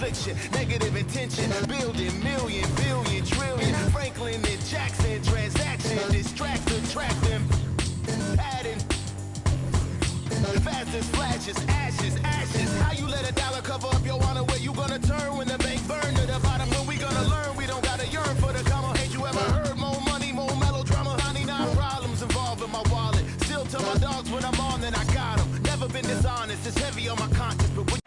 affliction, negative intention, building million, billion, trillion. Franklin and Jackson, transaction, distract, attract them, adding. Fast as flashes, ashes, ashes. How you let $1 cover up your honor? Where you gonna turn when the bank burn to the bottom? When we gonna learn? We don't gotta yearn for the comma. Ain't you ever heard more money, more melodrama? 99 problems involved in my wallet. Still tell my dogs when I'm on, then I got them. Never been dishonest. It's heavy on my conscience, but when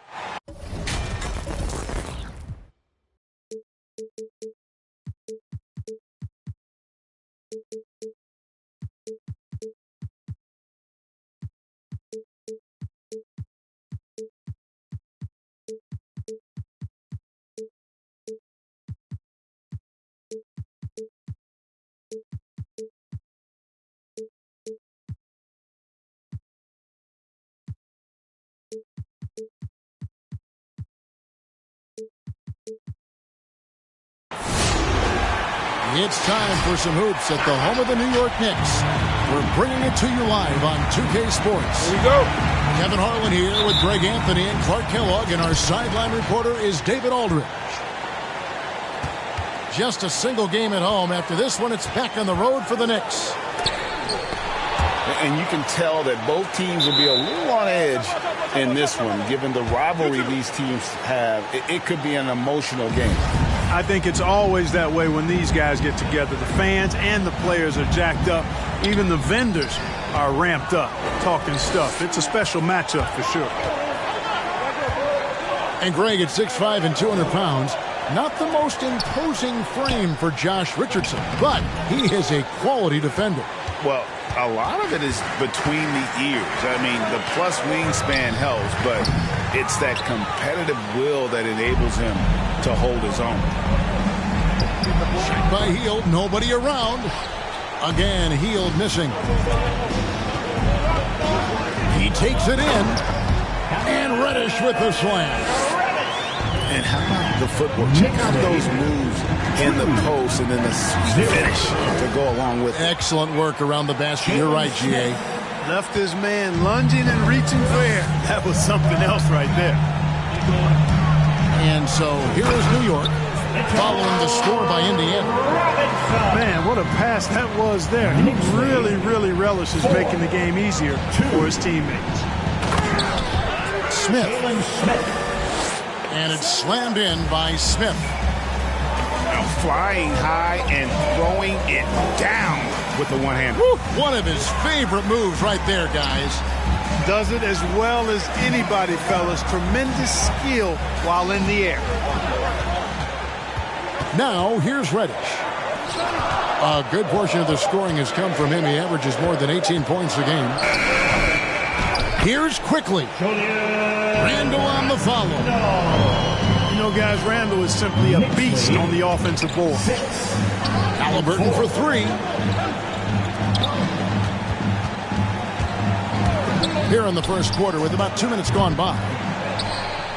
It's time for some hoops at the home of the New York Knicks. We're bringing it to you live on 2K Sports. Here we go. Kevin Harlan here with Greg Anthony and Clark Kellogg, and our sideline reporter is David Aldridge. Just a single game at home. After this one, it's back on the road for the Knicks. And you can tell that both teams will be a little on edge in this one, given the rivalry these teams have. It could be an emotional game. I think it's always that way when these guys get together. The fans and the players are jacked up. Even the vendors are ramped up, talking stuff. It's a special matchup for sure. And Greg at 6'5" and 200 pounds. Not the most imposing frame for Josh Richardson, but he is a quality defender. Well, a lot of it is between the ears. I mean, the plus wingspan helps, but it's that competitive will that enables him to hold his own. Shot by Hield, nobody around. Again, Hield missing. He takes it in, and Reddish with the slam. And how about the footwork? Check out those moves in the post and then the sweet finish to go along with it. Excellent work around the basket. You're right, G.A. Left his man lunging and reaching for air. That was something else right there. And so here is New York following the score by Indiana. Man, what a pass that was there. He really, really relishes making the game easier for his teammates. Smith. And it's slammed in by Smith. Now flying high and throwing it down with the one-hander. One of his favorite moves right there, guys. Does it as well as anybody, fellas. Tremendous skill while in the air. Now, here's Reddish. A good portion of the scoring has come from him. He averages more than 18 points a game. Here's Quickly. Randall on the follow. You know, guys, Randall is simply a beast on the offensive board. Halliburton for three. Here in the first quarter with about 2 minutes gone by.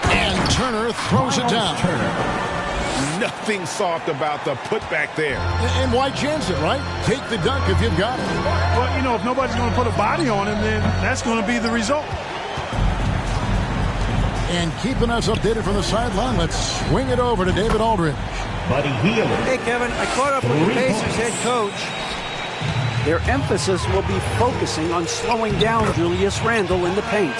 And Turner throws it down. Nothing soft about the putback there. And why chance it, right? Take the dunk if you've got it. Well, you know, if nobody's going to put a body on him, then that's going to be the result. And keeping us updated from the sideline, let's swing it over to David Aldridge. Buddy Hield. Hey, Kevin, I caught up with the Pacers head coach. Their emphasis will be focusing on slowing down Julius Randle in the paint.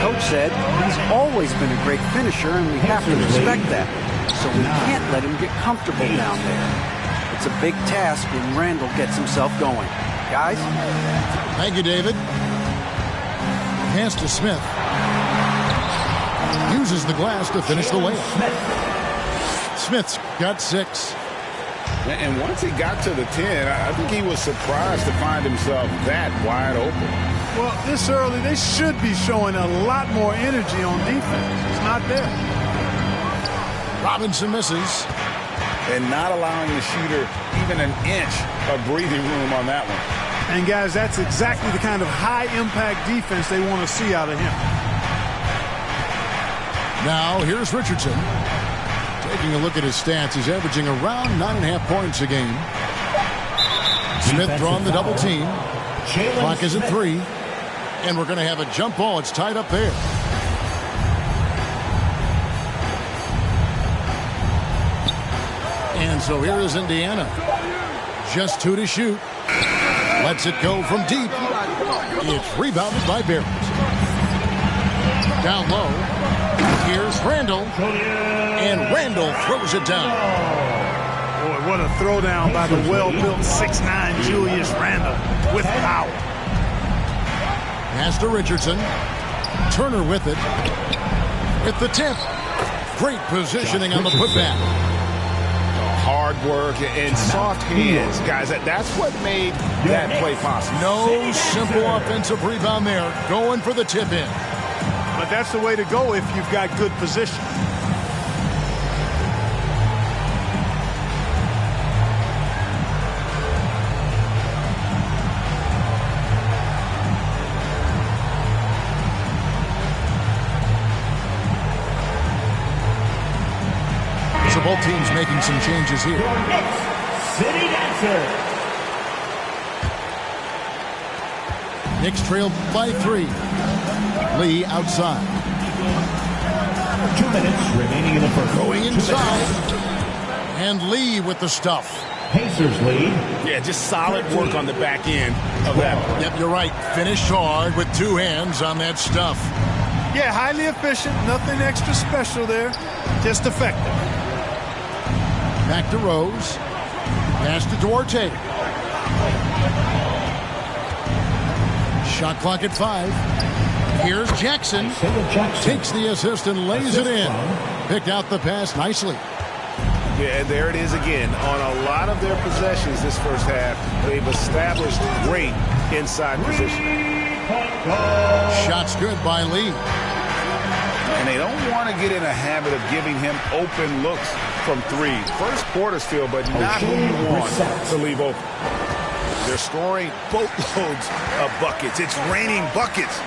Coach said he's always been a great finisher, and we have to respect that. So we can't let him get comfortable down there. It's a big task when Randle gets himself going. Guys? Thank you, David. Pass to Smith. Uses the glass to finish the layup. Smith's got 6. And once he got to the 10, I think he was surprised to find himself that wide open. Well, this early, they should be showing a lot more energy on defense. It's not there. Robinson misses. And not allowing the shooter even an inch of breathing room on that one. And, guys, that's exactly the kind of high-impact defense they want to see out of him. Now, here's Richardson. Taking a look at his stats, he's averaging around 9.5 points a game. Smith drawing the double team. Clock is at 3. And we're going to have a jump ball. It's tied up there. And so here is Indiana. Just 2 to shoot. Lets it go from deep. It's rebounded by Barrett. Down low. Here's Randall. And Randall throws it down. Boy, what a throwdown by the well-built 6'9" Julius Randle with power. Pass to Richardson. Turner with it. With the tip. Great positioning on the putback. Hard work and soft hands, guys. That's what made that play possible. No simple offensive rebound there. Going for the tip in. But that's the way to go if you've got good position. So both teams making some changes here. Your next City Dancer. Knicks trail by 3. Lee outside. 2 minutes remaining in the first. Going inside. And Lee with the stuff. Pacers lead. Yeah, just solid work on the back end of that. Yep, you're right. Finished hard with 2 hands on that stuff. Yeah, highly efficient. Nothing extra special there. Just effective. Back to Rose. Pass to Duarte. Shot clock at 5. Here's Jackson. Takes the assist and lays it in. Picked out the pass nicely. Yeah, and there it is again. On a lot of their possessions this first half, they've established great inside position. Shots good by Lee. And they don't want to get in a habit of giving him open looks from 3. First quarter's feel, but not who you want to leave open. They're scoring boatloads of buckets. It's raining buckets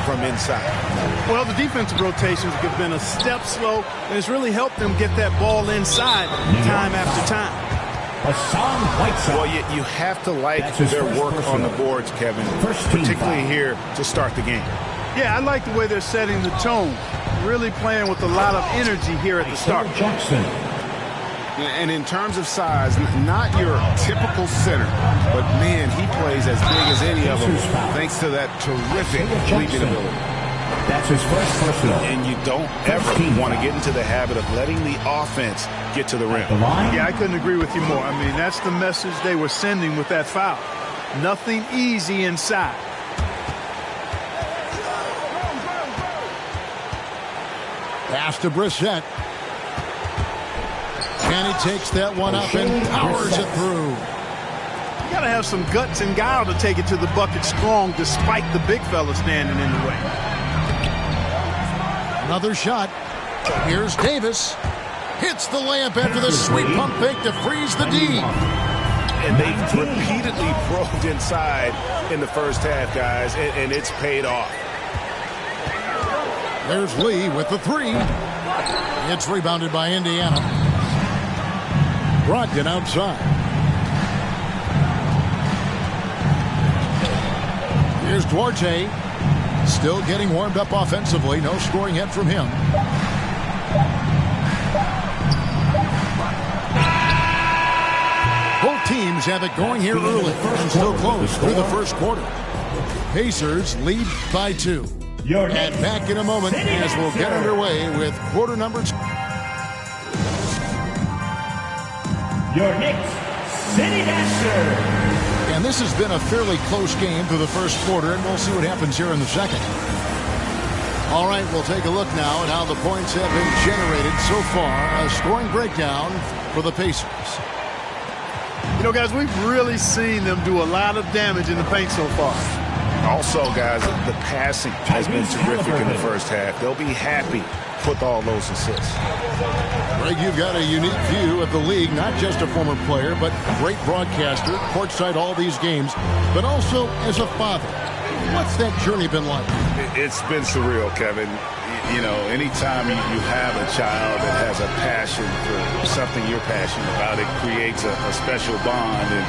from inside. Well, the defensive rotations have been a step slow, and it's really helped them get that ball inside time after time. Well, you have to like their work on the boards, Kevin, particularly here to start the game. Yeah, I like the way they're setting the tone. Really playing with a lot of energy here at the start. Jackson. And in terms of size, not your typical center, but man, he plays as big as any of them thanks to that terrific leaping ability. That's his first personal. And you don't ever want to get into the habit of letting the offense get to the rim. Yeah, I couldn't agree with you more. I mean, that's the message they were sending with that foul. Nothing easy inside. Pass to Brissett. And he takes that one up and powers it through. You got to have some guts and guile to take it to the bucket strong despite the big fella standing in the way. Another shot. Here's Davis. Hits the layup after the sweet pump fake to freeze the D. And they've repeatedly probed inside in the first half, guys, and it's paid off. There's Lee with the 3. It's rebounded by Indiana. Brogdon outside. Here's Duarte. Still getting warmed up offensively. No scoring hit from him. Both teams have it going here early and still close through the first quarter. Pacers lead by 2. And back in a moment as we'll get underway with quarter number 2. Your Knicks City Dancer. And this has been a fairly close game through the first quarter, and we'll see what happens here in the second. All right, we'll take a look now at how the points have been generated so far. A scoring breakdown for the Pacers. You know, guys, we've really seen them do a lot of damage in the paint so far. Also, guys, the passing has been terrific in the first half. They'll be happy with all those assists. Greg, you've got a unique view of the league, not just a former player, but great broadcaster, courtside all these games, but also as a father. What's that journey been like? It's been surreal, Kevin. You know, anytime you have a child that has a passion for something you're passionate about, it creates a special bond. And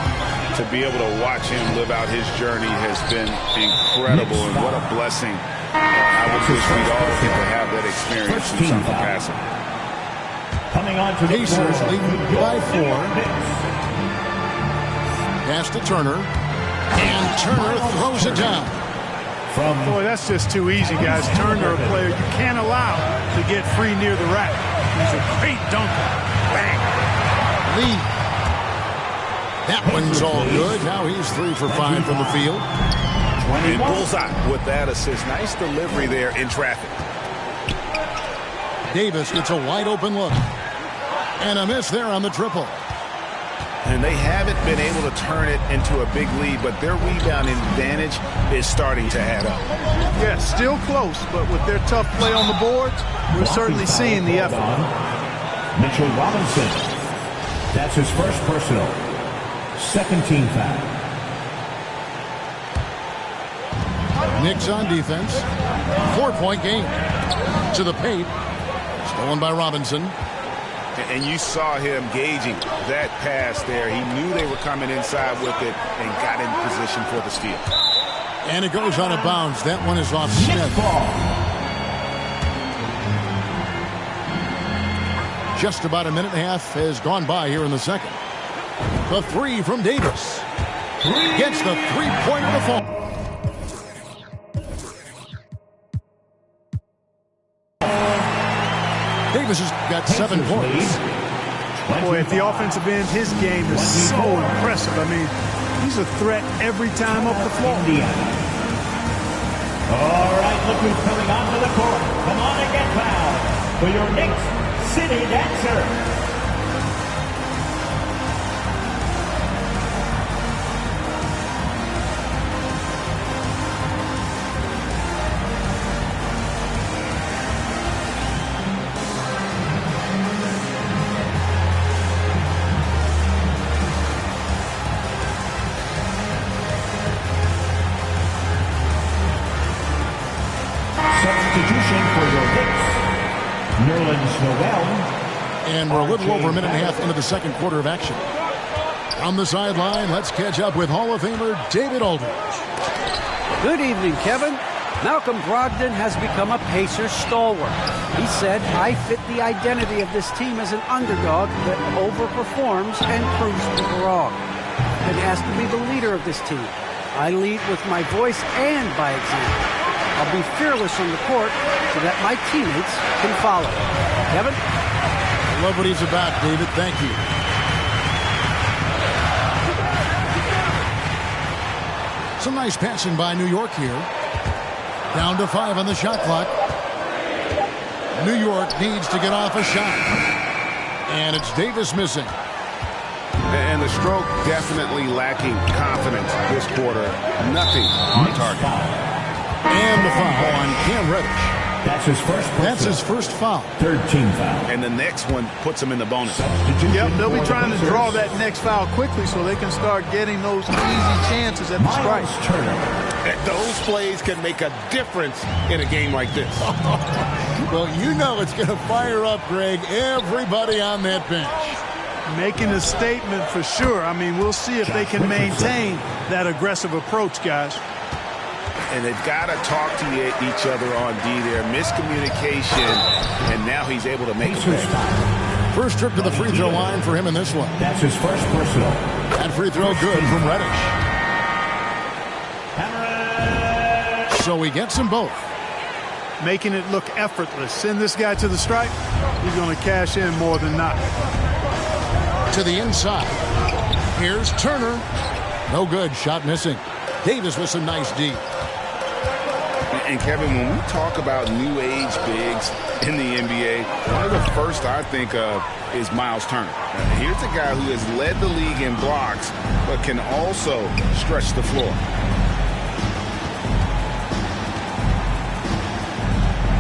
to be able to watch him live out his journey has been incredible, and what a blessing. I would wish we'd all get to have that experience in some capacity. Coming on to the Pacers floor, lead by 4. Pass to Turner. And Turner throws it down. Boy, that's just too easy, guys. Turner, a player you can't allow to get free near the rack. He's a great dunker. Bang. Lee. That one's all good. Now he's 3 for 5 from the field. And bullseye with that assist. Nice delivery there in traffic. Davis gets a wide open look. And a miss there on the triple. And they haven't been able to turn it into a big lead, but their rebounding advantage is starting to add up. Yeah, still close, but with their tough play on the boards, we're certainly seeing the effort. Mitchell Robinson. That's his first personal. Second team foul. Knicks on defense. 4-point game. To the paint. Stolen by Robinson. And you saw him gauging that pass there. He knew they were coming inside with it and got in position for the steal. And it goes out of bounds. That one is off Smith. Just about a minute and a half has gone by here in the second. The 3 from Davis. Gets the three-pointer to fall. Davis has got 7 points. Boy, at the offensive end, his game is so impressive. I mean, he's a threat every time up the floor. All right, look who's coming onto the court. Come on and get fouled for your Knicks City Dancer. Substitution for your Knicks, Nerlens Noel. And we're a little over a minute and a half into the second quarter of action. On the sideline, let's catch up with Hall of Famer David Aldridge. Good evening, Kevin. Malcolm Brogdon has become a Pacers stalwart. He said, I fit the identity of this team as an underdog that overperforms and proves people wrong. Been asked to be the leader of this team. I lead with my voice and by example. I'll be fearless on the court so that my teammates can follow. Kevin? I love what he's about, David. Thank you. Some nice passing by New York here. Down to 5 on the shot clock. New York needs to get off a shot. And it's Davis missing. And the stroke definitely lacking confidence this quarter. Nothing on target. And the foul on Cam Reddish. That's his first personal. That's his first foul. Third team foul. And the next one puts him in the bonus. Yep, they'll be trying to draw that next foul quickly so they can start getting those easy chances at the strike. Those plays can make a difference in a game like this. Well, you know it's going to fire up, Greg, everybody on that bench. Making a statement for sure. I mean, we'll see if they can maintain that aggressive approach, guys. And they've got to talk to each other on D there. Miscommunication, and now he's able to make it. First trip to the free throw line for him in this one. That's his first personal. That free throw good from Reddish. So he gets them both. Making it look effortless. Send this guy to the stripe. He's going to cash in more than not. To the inside. Here's Turner. No good. Shot missing. Davis with some nice D. And Kevin, when we talk about new age bigs in the NBA, one of the first I think of is Miles Turner. Here's a guy who has led the league in blocks, but can also stretch the floor.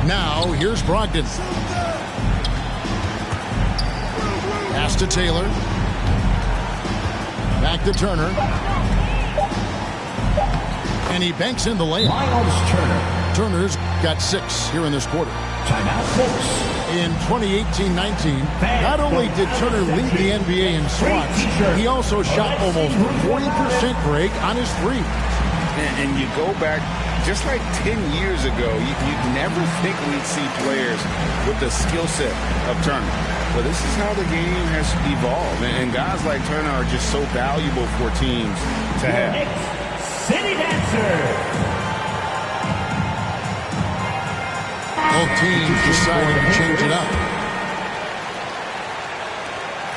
Now, here's Brogdon. Pass to Taylor. Back to Turner. And he banks in the layup. Miles Turner. Turner's got 6 here in this quarter. Timeout, folks. In 2018-19, not only did Turner lead the NBA in swats, he also shot almost 40%, Greg, on his three. And you go back just like 10 years ago, you'd never think we'd see players with the skill set of Turner. But this is how the game has evolved. And guys like Turner are just so valuable for teams to have. City Dancer. Both teams deciding to change it up.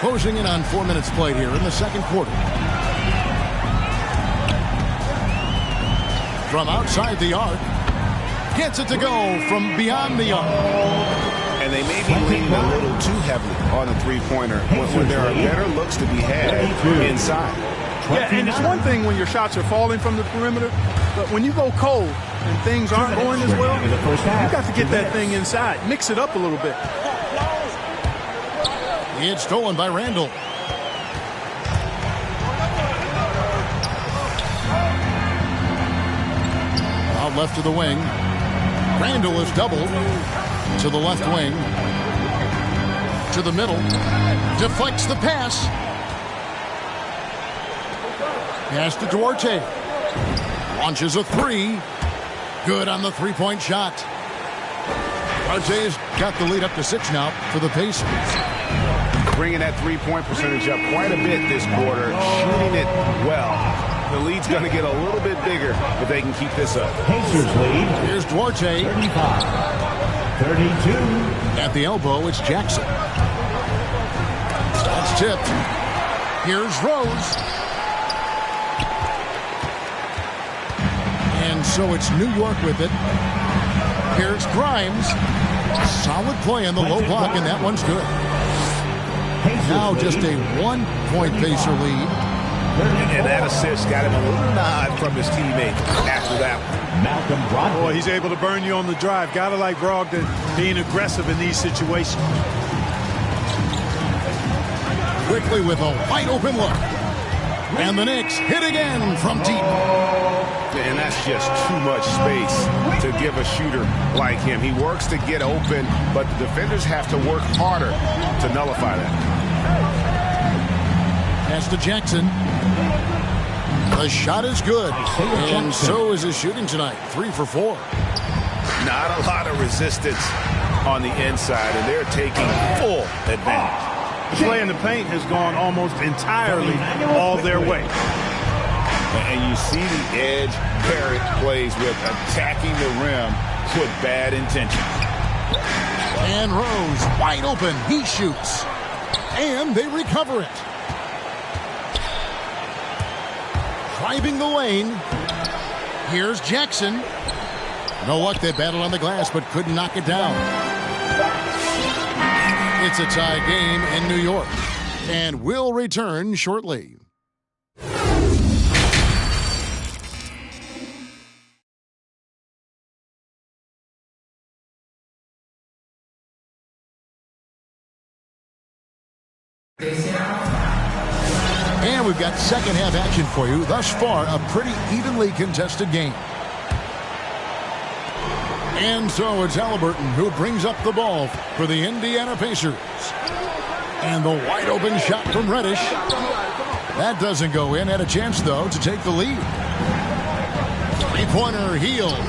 Closing in on 4 minutes played here in the second quarter. From outside the arc, gets it to go from beyond the arc. And they may be leaning a little too heavily on a three-pointer when there are better looks to be had inside. Yeah, and it's one thing when your shots are falling from the perimeter, but when you go cold and things aren't going as well, you got to get that thing inside. Mix it up a little bit. It's stolen by Randall. Out left to the wing. Randall is doubled to the left wing. To the middle. Deflects the pass. Pass to Duarte. Launches a three. Good on the three-point shot. Duarte's got the lead up to 6 now for the Pacers. Bringing that three-point percentage up quite a bit this quarter. Shooting it well. The lead's going to get a little bit bigger if they can keep this up. Pacers lead. Here's Duarte. 35-32. At the elbow, it's Jackson. That's tipped. Here's Rose. And so it's New York with it. Here's Grimes. Solid play on the low block, and that one's good. Now just a 1-point Pacer lead. And that assist got him a little nod from his teammate after that one. Malcolm Brogdon. Boy, he's able to burn you on the drive. Gotta like Brogdon being aggressive in these situations. Quickly with a wide open look. And the Knicks hit again from deep. And that's just too much space to give a shooter like him. He works to get open, but the defenders have to work harder to nullify that. Pass to Jackson. The shot is good. And so is his shooting tonight. 3 for 4. Not a lot of resistance on the inside, and they're taking full advantage. Play in the paint has gone almost entirely all their way. And you see the edge Barrett plays with, attacking the rim with bad intention. And Rose wide open. He shoots. And they recover it. Driving the lane. Here's Jackson. No luck. They battled on the glass but couldn't knock it down. It's a tie game in New York. And we'll return shortly. And we've got second half action for you. Thus far, a pretty evenly contested game. And so it's Halliburton who brings up the ball for the Indiana Pacers. And the wide open shot from Reddish. That doesn't go in. Had a chance, though, to take the lead. Three-pointer, Hield.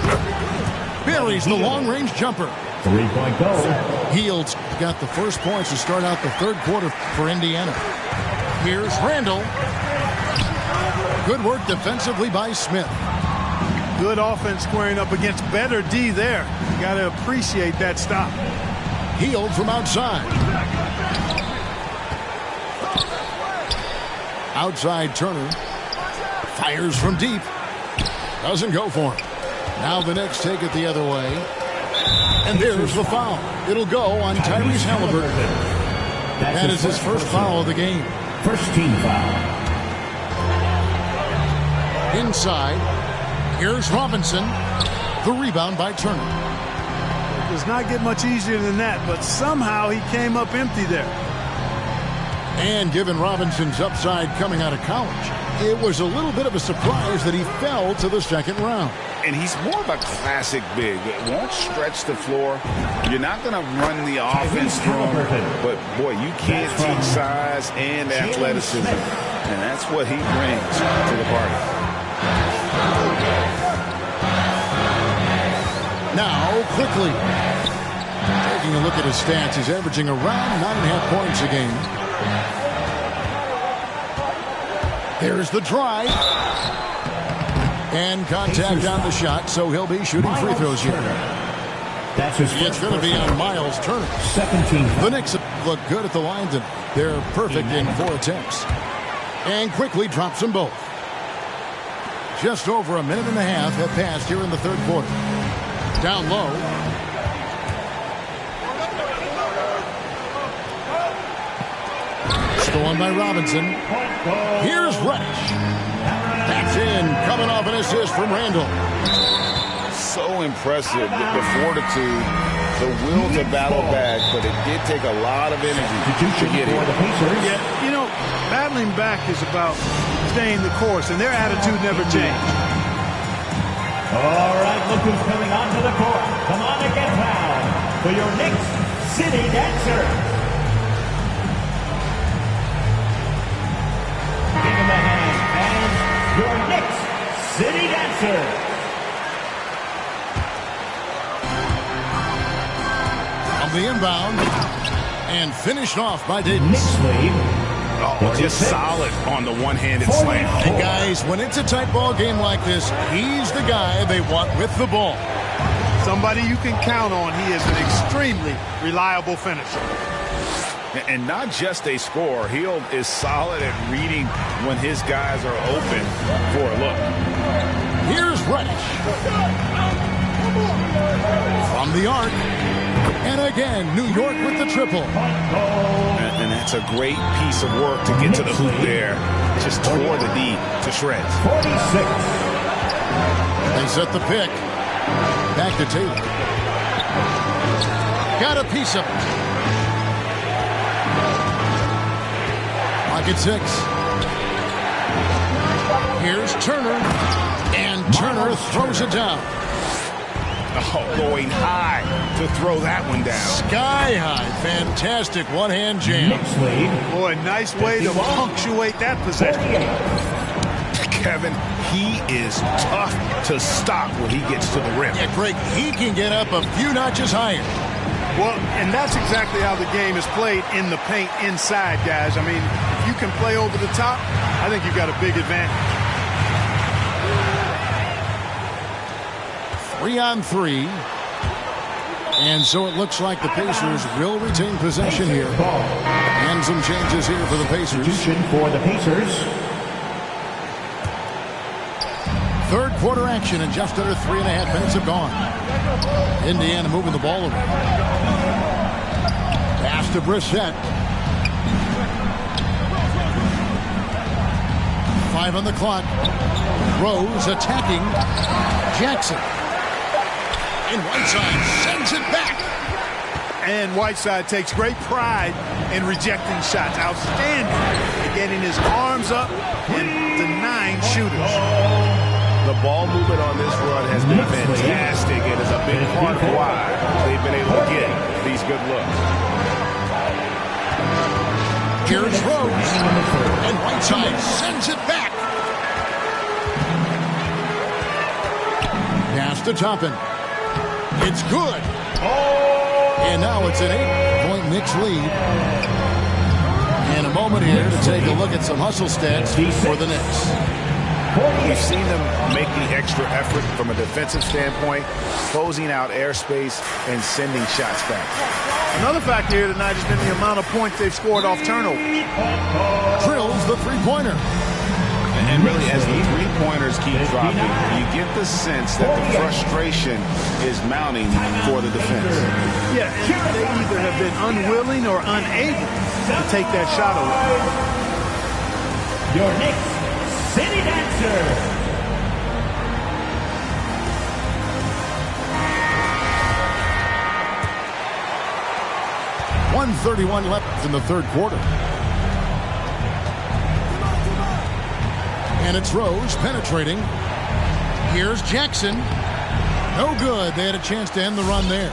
Buries the long-range jumper. 3-point goal. Hield's got the first points to start out the third quarter for Indiana. Here's Randall. Good work defensively by Smith. Good offense squaring up against better D there. You got to appreciate that stop. Hield from outside. Outside Turner. Fires from deep. Doesn't go for him. Now the Knicks take it the other way. And there's the foul. It'll go on Tyrese Halliburton. That is his first foul of the game. First team foul. Inside. Here's Robinson. The rebound by Turner. It does not get much easier than that, but somehow he came up empty there. And given Robinson's upside coming out of college, it was a little bit of a surprise that he fell to the second round. And he's more of a classic big. It won't stretch the floor. You're not going to run the offense through him. But, boy, you can't teach size and athleticism. And that's what he brings to the party. Now, quickly. Taking a look at his stats, he's averaging around 9.5 points a game. Here's the drive. And contact on the shot, so he'll be shooting free throws here. That's his It's going to be on Miles Turner. 17. The Knicks look good at the line, and they're perfect in 4 attempts. And quickly drops them both. Just over a minute and a half have passed here in the third quarter. Down low. Stolen by Robinson. Here's Reddish. That's in, coming off an assist from Randall. So impressive, the fortitude, the will to battle back, but it did take a lot of energy to get here. Yeah, you know, battling back is about staying the course, and their attitude never changed. All right, look who's coming onto the court. Come on and get fouled for your Knicks City Dancer. Give him a hand, fans. Your Knicks City Dancer. On the inbound. And finished off by Davis. Knicks lead. Oh, just solid on the one-handed slam. And guys, when it's a tight ball game like this, he's the guy they want with the ball. Somebody you can count on. He is an extremely reliable finisher. And not just a scorer. He is solid at reading when his guys are open for a look. Here's Reddish. From the arc. And again, New York with the triple. And that's a great piece of work to get to the hoop there. Just tore the D to shreds. 46. They set the pick. Back to Taylor. Got a piece of it. Pocket 6. Here's Turner. And Turner throws it down. Oh, going high to throw that one down. Sky high. Fantastic one-hand jam. Knicks lead. Boy, nice way to punctuate that possession. Kevin, he is tough to stop when he gets to the rim. Yeah, Greg, he can get up a few notches higher. Well, and that's exactly how the game is played in the paint inside, guys. I mean, if you can play over the top, I think you've got a big advantage. 3-on-3. And so it looks like the Pacers will retain possession here. And some changes here for the Pacers. Substitution for the Pacers. Third quarter action, and just under 3.5 minutes have gone. Indiana moving the ball around. Pass to Brissett. 5 on the clock. Rose attacking. Jackson. And Whiteside sends it back. And Whiteside takes great pride in rejecting shots. Outstanding at getting his arms up and denying shooters. The ball movement on this run has been fantastic. It is a big part of why they've been able to get these good looks. Here's Rose. And Whiteside sends it back. Pass to Toppin. It's good. And now it's an 8-point Knicks lead. And a moment here to take a look at some hustle stats for the Knicks. We've seen them make the extra effort from a defensive standpoint, closing out airspace and sending shots back. Another factor here tonight has been the amount of points they've scored off turnover. Drills the three-pointer. And really, as the three-pointers keep dropping, you get the sense that the frustration is mounting for the defense. Yeah, and they either have been unwilling or unable to take that shot away. Your Knicks City Dancer. .131 left in the third quarter. And it's Rose penetrating. Here's Jackson. No good. They had a chance to end the run there.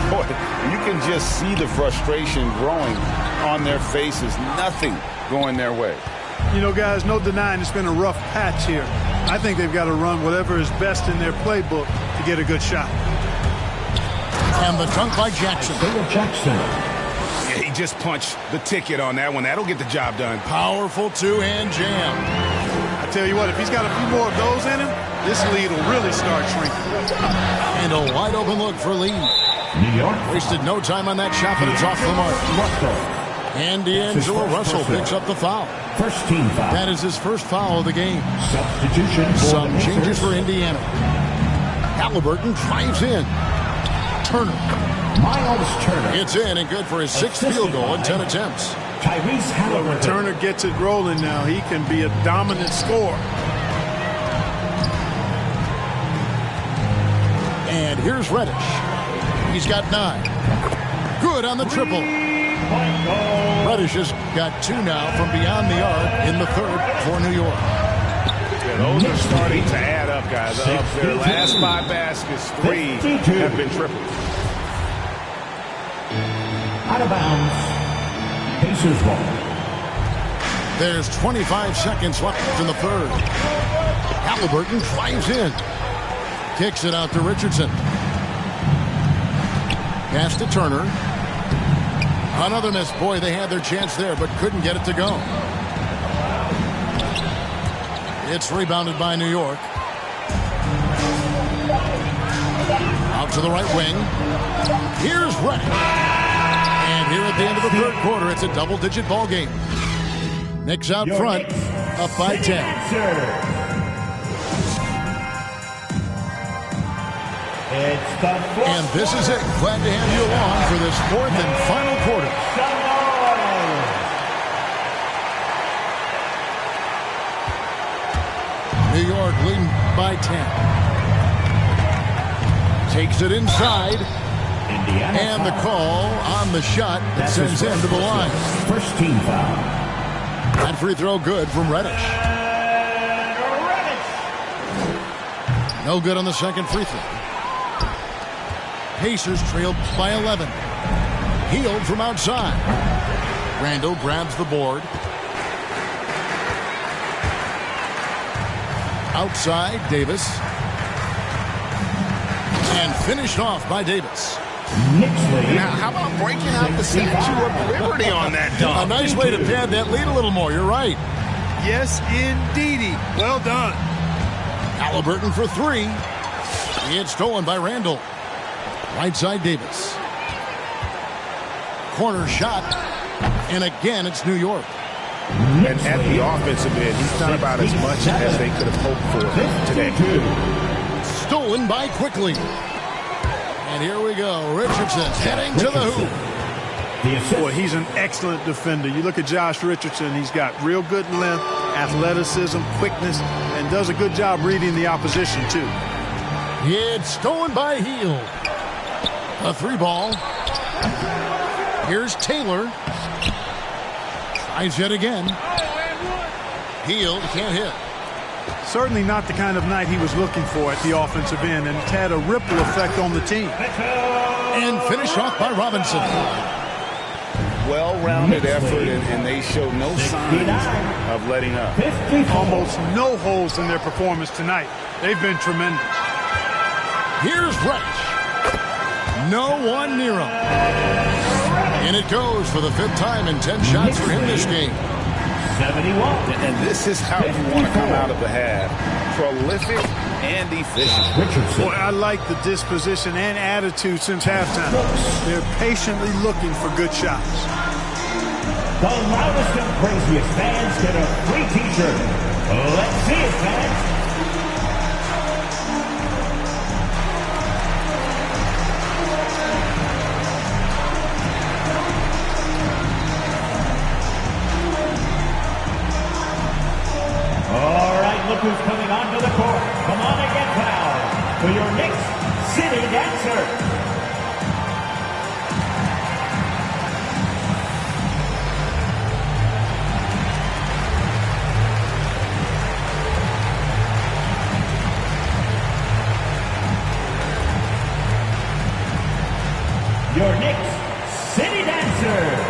Boy, you can just see the frustration growing on their faces. Nothing going their way. You know, guys, no denying it's been a rough patch here. I think they've got to run whatever is best in their playbook to get a good shot. And the dunk by Jackson. Yeah, he just punched the ticket on that one. That'll get the job done. Powerful two-hand jam. I tell you what, if he's got a few more of those in him, this lead will really start shrinking. And a wide open look for Lee. New York. Wasted no time on that shot, but it's off the mark. And D'Angelo Russell picks up the foul. First team foul. That is his first foul of the game. Substitution. Some changes for Indiana. Halliburton drives in. Turner. Miles Turner. It's in and good for his sixth field goal in 10 attempts. Tyrese Halliburton. When Turner gets it rolling now, he can be a dominant scorer. And here's Reddish. He's got 9. Good on the triple. Reddish has got 2 now from beyond the arc in the third for New York. Yeah, those are starting to add up, guys. Up their last 5 baskets, 3 have been triples. Out of bounds. Pacers ball. There's 25 seconds left in the third. Halliburton drives in. Kicks it out to Richardson. Pass to Turner. Another miss. Boy, they had their chance there, but couldn't get it to go. It's rebounded by New York. Out to the right wing. Here's Reddish. And here at the end of the third quarter, it's a double-digit ball game. Knicks out front, up by 10. And this is it. Glad to have you along for this fourth and final quarter. New York leading by 10. Takes it inside. And the call on the shot that sends him to the line. First team foul. That free throw good from Reddish. No good on the second free throw. Pacers trailed by 11. Hield from outside. Randall grabs the board. Outside, Davis. And finished off by Davis. Now, how about breaking out the Statue of Liberty on that dunk? A nice way to pad that lead a little more. You're right. Yes, indeedy. Well done. Halliburton for 3. It's stolen by Randall. Right side, Davis. Corner shot. And again, it's New York. And at the offensive end, he's done about as much as they could have hoped for today. Stolen by Quickly. And here we go. Richardson heading to the hoop. Boy, he's an excellent defender. You look at Josh Richardson, he's got real good length, athleticism, quickness, and does a good job reading the opposition, too. It's stolen by Hield. A 3-ball. Here's Taylor. Tries yet again. Hield can't hit. Certainly not the kind of night he was looking for at the offensive end, and it's had a ripple effect on the team. And finished off by Robinson. Well-rounded effort, and they show no signs of letting up. Almost no holes in their performance tonight. They've been tremendous. Here's Reddish. No one near him. And it goes for the 5th time in 10 shots for him this game. 71. And this is how you want to come out of the half. Prolific and efficient. Boy, I like the disposition and attitude since halftime. They're patiently looking for good shots. The loudest and craziest fans get a free t-shirt. Let's see it, fans. All right, look who's coming onto the court. Come on and get fouled for your Knicks City Dancer. Your Knicks City Dancer.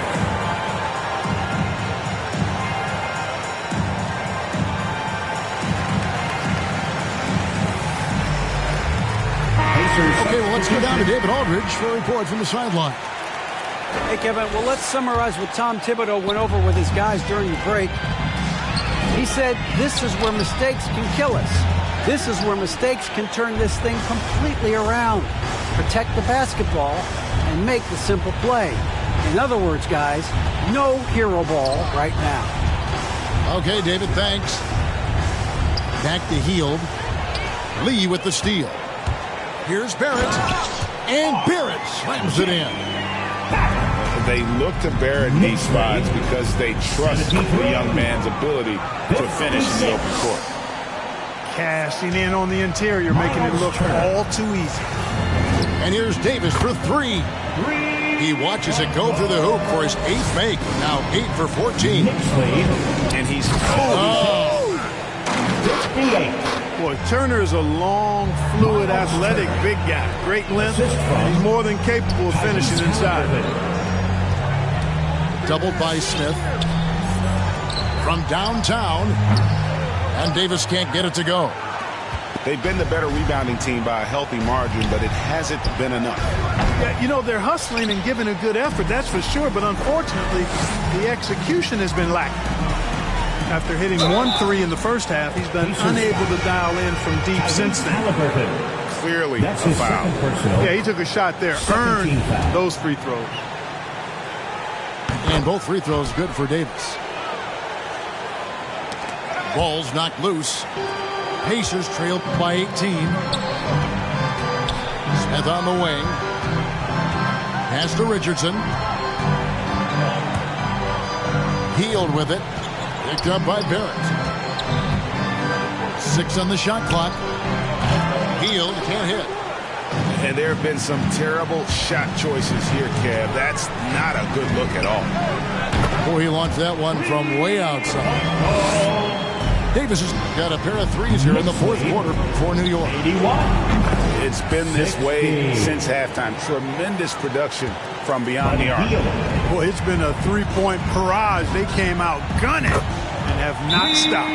Okay, well, let's go down to David Aldridge for a report from the sideline. Hey, Kevin, well, let's summarize what Tom Thibodeau went over with his guys during the break. He said, this is where mistakes can kill us. This is where mistakes can turn this thing completely around. Protect the basketball and make the simple play. In other words, guys, no hero ball right now. Okay, David, thanks. Back to Hield. Lee with the steal. Here's Barrett. And Barrett slams it in. They look to Barrett in these spots because they trust the young man's ability to finish in the open court. Cashing in on the interior, making it look all too easy. And here's Davis for three. He watches it go through the hoop for his 8th make. Now 8 for 14. And he's cold. 58. Boy, Turner is a long, fluid, athletic, big guy. Great length. He's more than capable of finishing inside. Doubled by Smith. From downtown. And Davis can't get it to go. They've been the better rebounding team by a healthy margin, but it hasn't been enough. Yeah, you know, they're hustling and giving a good effort, that's for sure, but unfortunately, the execution has been lacking. After hitting 1-3 in the first half, he's been unable to dial in from deep since then. Clearly a foul. Yeah, he took a shot there, earned those free throws. And both free throws good for Davis. Ball's knocked loose. Pacers trailed by 18. Smith on the wing. Pass to Richardson. Hield with it. Picked up by Barrett. 6 on the shot clock. Hield can't hit. And there have been some terrible shot choices here, Kev. That's not a good look at all. Boy, he launched that one from way outside. Davis has got a pair of threes here in the fourth quarter for New York. 81. It's been this way since halftime. Tremendous production from beyond the arc. Boy, it's been a three-point barrage. They came out gunning and have not stopped.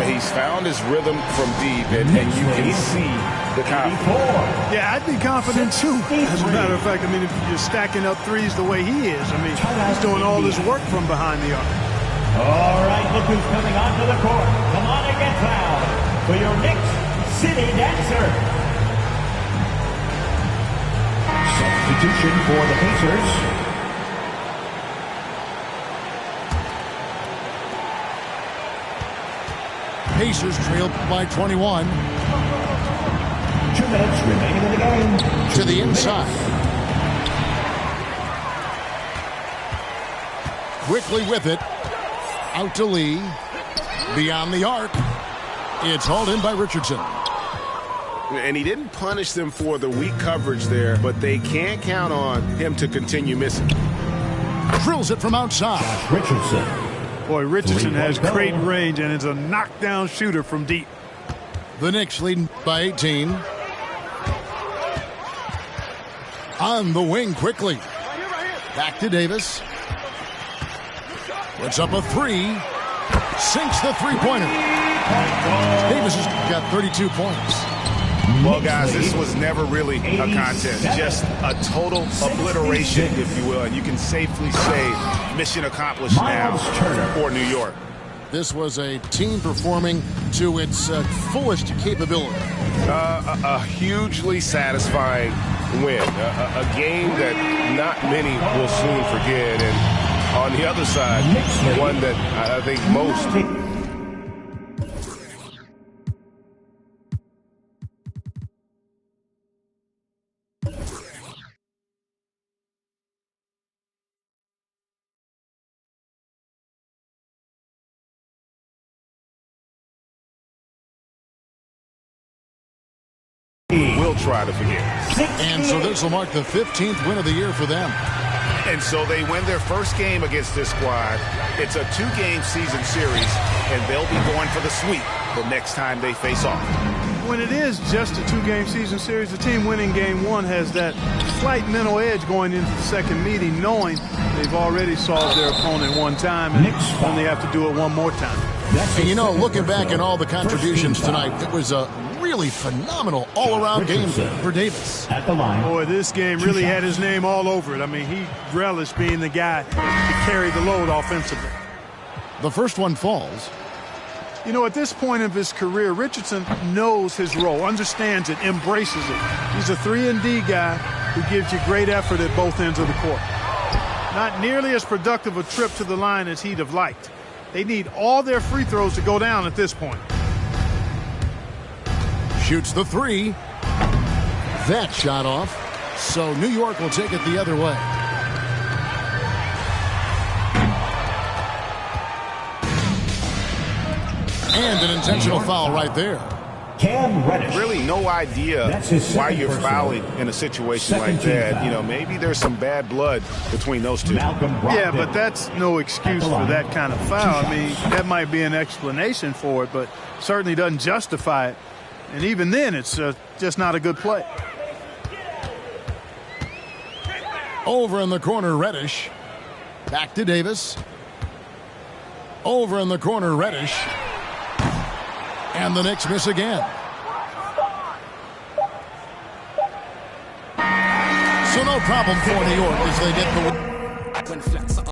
He's found his rhythm from deep, and you can see the confidence. Yeah, I'd be confident too. As a matter of fact, I mean, if you're stacking up threes the way he is, I mean, he's doing all this work from behind the arc. All right, look who's coming onto the court. Come on and get fouled for your Knicks City Dancer. Substitution for the Pacers. Pacers trailed by 21. 2 minutes remaining in the game. To the inside. Quickly with it. Out to Lee. Beyond the arc. It's hauled in by Richardson. And he didn't punish them for the weak coverage there, but they can't count on him to continue missing. Drills it from outside. Richardson. Boy, Richardson has great range and is a knockdown shooter from deep. The Knicks leading by 18. On the wing quickly. Back to Davis. Puts up a three. Sinks the three-pointer. Davis has got 32 points. Well, guys, this was never really a contest. Just a total obliteration, if you will. And you can safely say mission accomplished now for New York. This was a team performing to its fullest capability. A hugely satisfying win. A game that not many will soon forget. And on the other side, one that I think most... will try to forget. And so this will mark the 15th win of the year for them. And so they win their first game against this squad. It's a 2-game season series, and they'll be going for the sweep the next time they face off. When it is just a 2-game season series, the team winning game 1 has that slight mental edge going into the second meeting, knowing they've already solved their opponent one time and only have to do it one more time. And you know, looking back at all the contributions tonight, it was a real really phenomenal all-around game for Davis. At the line. Boy, this game really had his name all over it. I mean, he relished being the guy to carry the load offensively. The first one falls. You know, at this point of his career, Richardson knows his role, understands it, embraces it. He's a 3-and-D guy who gives you great effort at both ends of the court. Not nearly as productive a trip to the line as he'd have liked. They need all their free throws to go down at this point. Shoots the three. That shot off. So New York will take it the other way. And an intentional foul right there. Cam Reddish. Really no idea why you're fouling in a situation like that. You know, maybe there's some bad blood between those two. Yeah, but that's no excuse for that kind of foul. I mean, that might be an explanation for it, but certainly doesn't justify it. And even then, it's just not a good play. Over in the corner, Reddish. Back to Davis. Over in the corner, Reddish. And the Knicks miss again. So no problem for New York as they get the win.